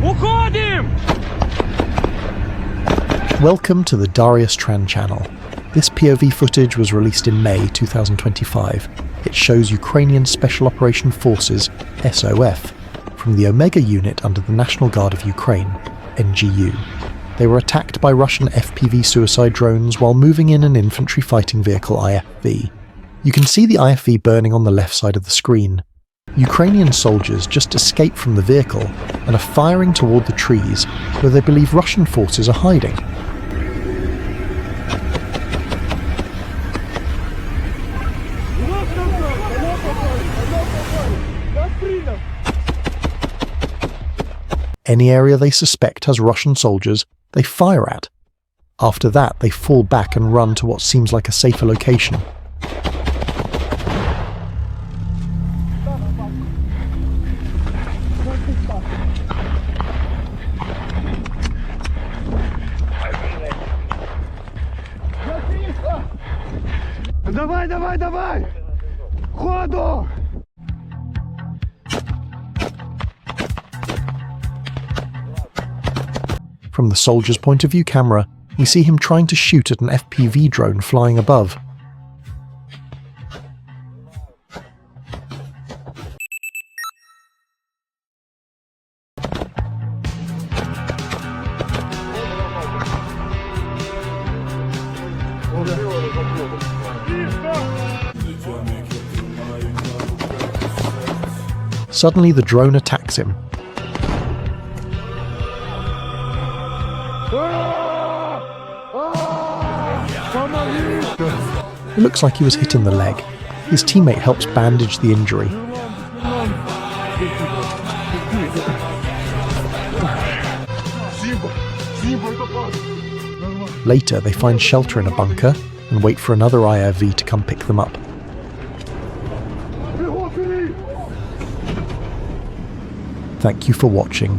Уходим! Welcome to the Darius Tran channel. This POV footage was released in May 2025. It shows Ukrainian Special Operation Forces, SOF, from the Omega unit under the National Guard of Ukraine, NGU. They were attacked by Russian FPV suicide drones while moving in an infantry fighting vehicle IFV. You can see the IFV burning on the left side of the screen. Ukrainian soldiers just escaped from the vehicle and are firing toward the trees where they believe Russian forces are hiding. Any area they suspect has Russian soldiers, they fire at. After that, they fall back and run to what seems like a safer location. Давай, давай, давай! Ходу! From the soldier's point of view camera, we see him trying to shoot at an FPV drone flying above. Suddenly the drone attacks him. It looks like he was hit in the leg. His teammate helps bandage the injury. Later, they find shelter in a bunker and wait for another IFV to come pick them up. Thank you for watching.